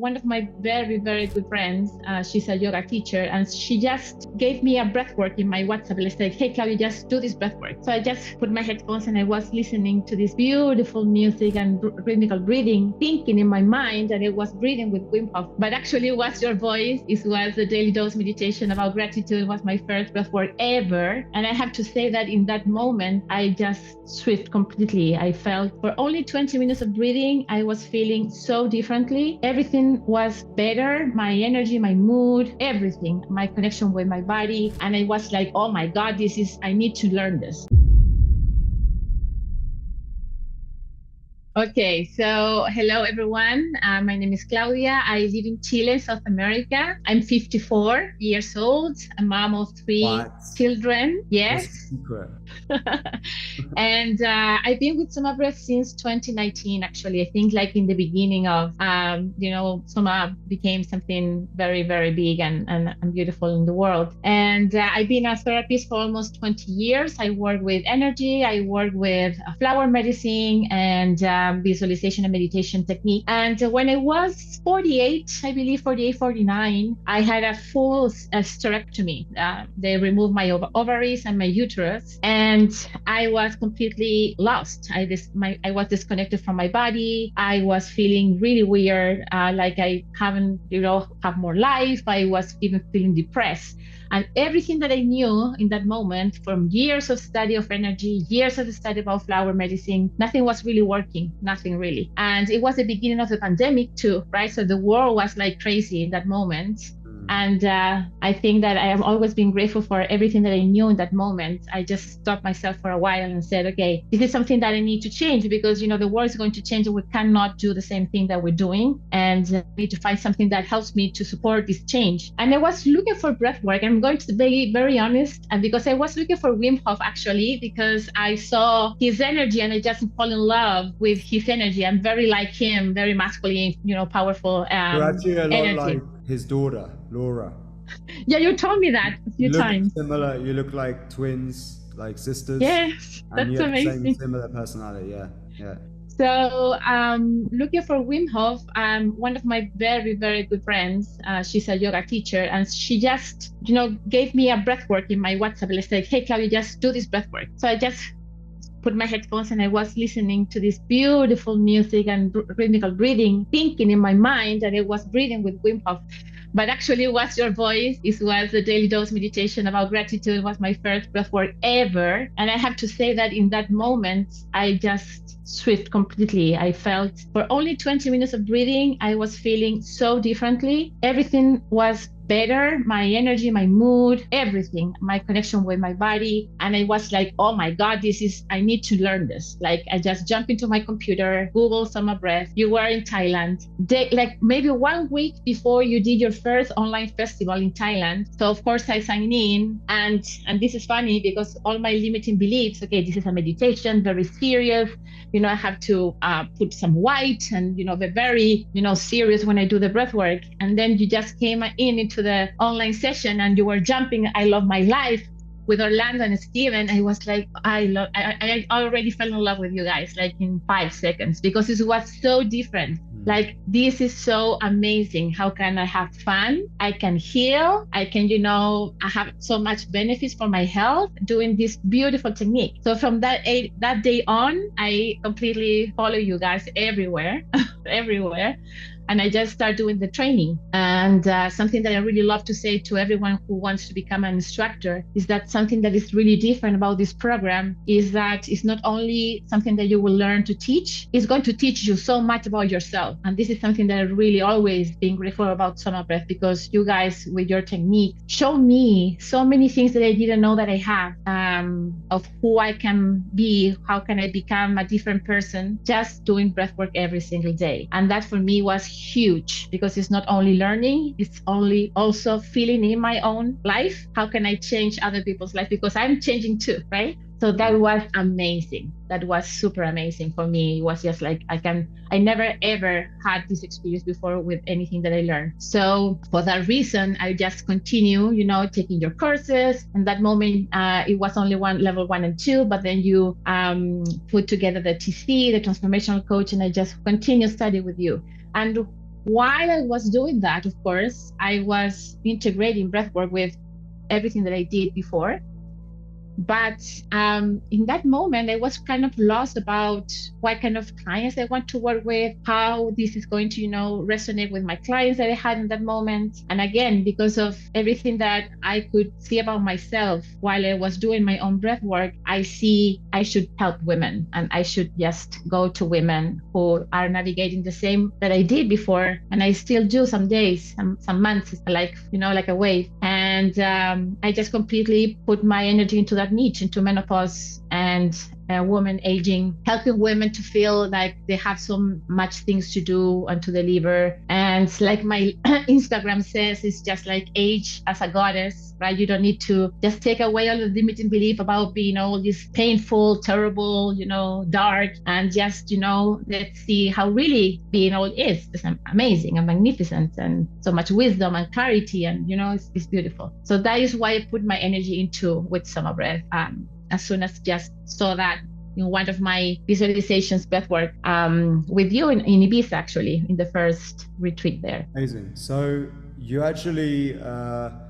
one of my very, very good friends, she's a yoga teacher, and she just gave me a breathwork in my WhatsApp. Let's say, hey, Claudia, just do this breathwork. So I just put my headphones and I was listening to this beautiful music and rhythmical breathing, thinking in my mind that it was breathing with Wim Hof. But actually, it was your voice. It was a daily dose meditation about gratitude. It was my first breathwork ever. And I have to say that in that moment, I just switched completely. I felt for only 20 minutes of breathing, I was feeling so differently. Everything was better. My energy, my mood, everything, my connection with my body. And I was like, oh my God, I need to learn this. Okay, so hello everyone. My name is Claudia. I live in Chile, South America. I'm 54 years old, a mom of three children. Yes. What's the secret? And I've been with Soma Breath since 2019, actually. I think like in the beginning of, Soma became something very, very big and beautiful in the world. And I've been a therapist for almost 20 years. I work with energy. I work with flower medicine and visualization and meditation technique. And when I was 48, I believe 48, 49, I had a full hysterectomy. They removed my ovaries and my uterus. And I was completely lost. I was disconnected from my body. I was feeling really weird, like I haven't, have more life. I was even feeling depressed. And everything that I knew in that moment, from years of study of energy, years of study about flower medicine, nothing was really working, nothing really. And it was the beginning of the pandemic too, right? So the world was like crazy in that moment. And I think that I have always been grateful for everything that I knew in that moment. I just stopped myself for a while and said, okay, this is something that I need to change because, the world is going to change and we cannot do the same thing that we're doing. And I need to find something that helps me to support this change. And I was looking for breath work. I'm going to be very honest. And because I was looking for Wim Hof actually, because I saw his energy and I just fall in love with his energy. I'm very like him, very masculine, powerful You're actually a lot energy. like his daughter, Laura. Yeah, you told me that a few times. Similar. You look like twins, like sisters. Yes, that's and you have amazing. The same similar personality. Yeah. So looking for Wim Hof, one of my very, very good friends, she's a yoga teacher, and she just, gave me a breathwork in my WhatsApp. Let's say, hey, Claudia, just do this breathwork. So I just put my headphones and I was listening to this beautiful music and rhythmical breathing, thinking in my mind that it was breathing with Wim Hof. But actually it was your voice. It was a daily dose meditation about gratitude. It was my first breathwork ever. And I have to say that in that moment, I just switched completely. I felt for only 20 minutes of breathing, I was feeling so differently. Everything was better, my energy, my mood, everything, my connection with my body. And I was like, oh my God, I need to learn this. Like I just jumped into my computer, Google Soma Breath. You were in Thailand, like maybe 1 week before you did your first online festival in Thailand. So of course I signed in, and this is funny because all my limiting beliefs, okay, this is a meditation, very serious. I have to put some white and, be very, serious when I do the breath work. And then you just came into the online session and you were jumping, I love my life with Orlando and Steven. I was like, I already fell in love with you guys, like in 5 seconds, because it was so different. Like, this is so amazing. How can I have fun? I can heal. I can, I have so much benefits for my health doing this beautiful technique. So from that day on, I completely follow you guys everywhere, everywhere. And I just start doing the training. And something that I really love to say to everyone who wants to become an instructor is that something that is really different about this program is that it's not only something that you will learn to teach, it's going to teach you so much about yourself. And this is something that I really always been grateful about Soma Breath, because you guys with your technique show me so many things that I didn't know that I have, of who I can be, how can I become a different person just doing breath work every single day. And that for me was huge, because it's not only learning, it's also feeling in my own life. How can I change other people's life? Because I'm changing too, right? So that was amazing. That was super amazing for me. It was just like, I never ever had this experience before with anything that I learned. So for that reason, I just continue, taking your courses. And that moment, it was only level 1 and 2, but then you put together the TC, the transformational coach, and I just continue studying with you. And while I was doing that, of course, I was integrating breathwork with everything that I did before. But in that moment, I was kind of lost about what kind of clients I want to work with, how this is going to, resonate with my clients that I had in that moment. And again, because of everything that I could see about myself while I was doing my own breath work, I see I should help women, and I should just go to women who are navigating the same that I did before. And I still do some days, some months, like, like a wave. And I just completely put my energy into that niche, into menopause and women aging, helping women to feel like they have so much things to do and to deliver. And like my Instagram says, it's just like age as a goddess, right? You don't need to just take away all the limiting belief about being all this painful, terrible, dark, and just, let's see how really being old is. It's amazing and magnificent, and so much wisdom and clarity, and it's beautiful. So that is why I put my energy into with Soma breath. As soon as just saw that in one of my visualizations, breathwork, with you in Ibiza, actually, in the first retreat there. Amazing. So you actually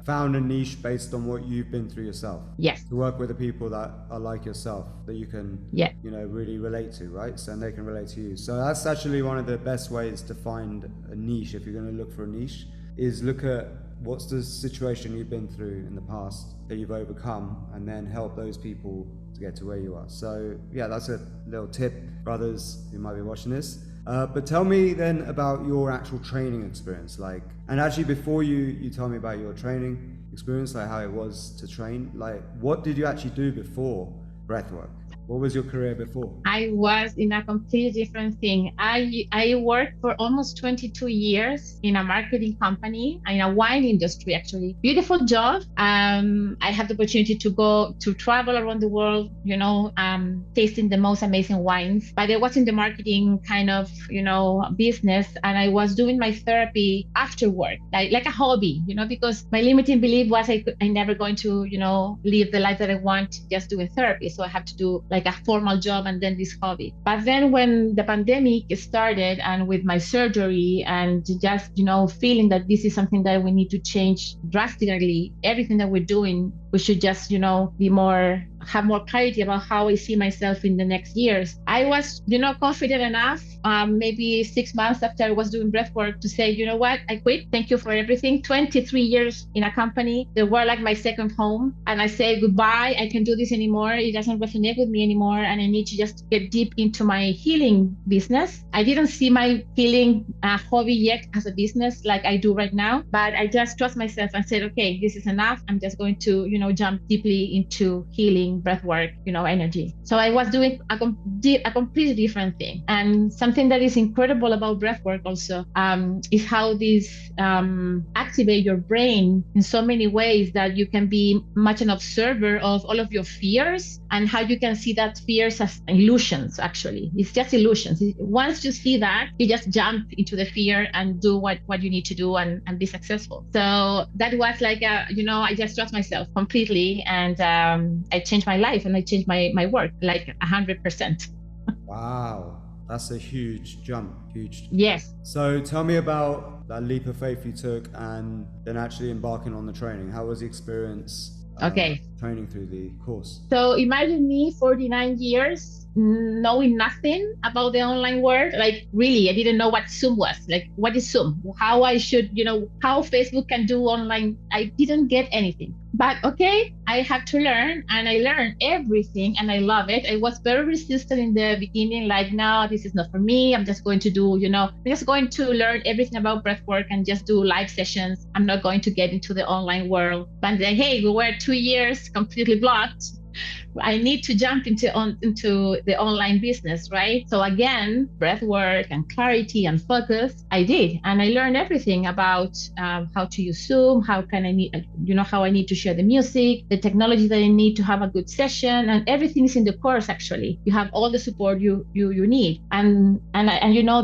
found a niche based on what you've been through yourself. Yes. To work with the people that are like yourself, that you can, really relate to, right? So and they can relate to you. So that's actually one of the best ways to find a niche. If you're going to look for a niche, is look at what's the situation you've been through in the past that you've overcome, and then help those people to get to where you are. So yeah, that's a little tip, brothers who might be watching this. But tell me then about your actual training experience, and actually before you tell me about your training experience, like how it was to train, like what did you actually do before breathwork? What was your career before? I was in a completely different thing. I worked for almost 22 years in a marketing company, in a wine industry, actually. Beautiful job. I had the opportunity to travel around the world, tasting the most amazing wines. But I was in the marketing kind of, business, and I was doing my therapy after work, like a hobby, because my limiting belief was I'm never going to, live the life that I want just doing therapy. So I have to do like a formal job and then this hobby. But then when the pandemic started, and with my surgery, and just, feeling that this is something that we need to change drastically, everything that we're doing, we should just, have more clarity about how I see myself in the next years. I was, confident enough, maybe 6 months after I was doing breath work, to say, you know what, I quit. Thank you for everything. 23 years in a company. They were like my second home. And I say goodbye. I can't do this anymore. It doesn't resonate with me anymore. And I need to just get deep into my healing business. I didn't see my healing hobby yet as a business like I do right now, but I just trust myself and said, okay, this is enough. I'm just going to, jump deeply into healing, breath work, energy. So I was doing a completely different thing. And something that is incredible about breath work also is how these activate your brain in so many ways, that you can be much an observer of all of your fears, and how you can see that fears as illusions. Actually, it's just illusions. Once you see that, you just jump into the fear and do what you need to do, and be successful. So that was like I just trust myself completely, and I changed my life, and I changed my work like 100%. Wow, that's a huge jump. Yes. So tell me about that leap of faith you took, and then actually embarking on the training. How was the experience? Training through the course. So imagine me, 49 years, knowing nothing about the online world. Like, really, I didn't know what Zoom was. Like, what is Zoom? How I should, how Facebook can do online. I didn't get anything. But okay, I had to learn, and I learned everything, and I love it. I was very resistant in the beginning, like, no, this is not for me. I'm just going to do, I'm just going to learn everything about breathwork and just do live sessions. I'm not going to get into the online world. But then, hey, we were 2 years completely blocked. I need to jump into the online business, right? So again, breath work and clarity and focus, I did. And I learned everything about how to use Zoom, how I need to share the music, the technology that I need to have a good session, and everything is in the course. Actually, you have all the support you need. And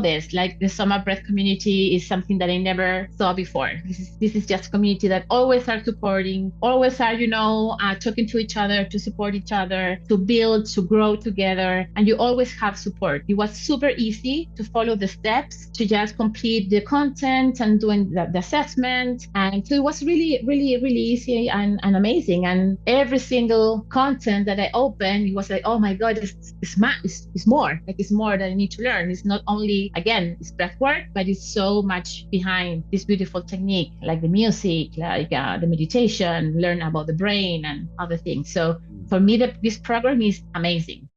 this, like the Soma breath community is something that I never saw before. This is just a community that always are supporting, always are, talking to each other to support each other. other, to build, to grow together, and you always have support. It was super easy to follow the steps, to just complete the content and doing the assessment. And so it was really, really, really easy and amazing. And every single content that I opened, it was like, oh my God, it's more. Like, it's more that I need to learn. It's not only, again, it's breath work, but it's so much behind this beautiful technique, like the music, like the meditation, learn about the brain and other things. So for me, this program is amazing.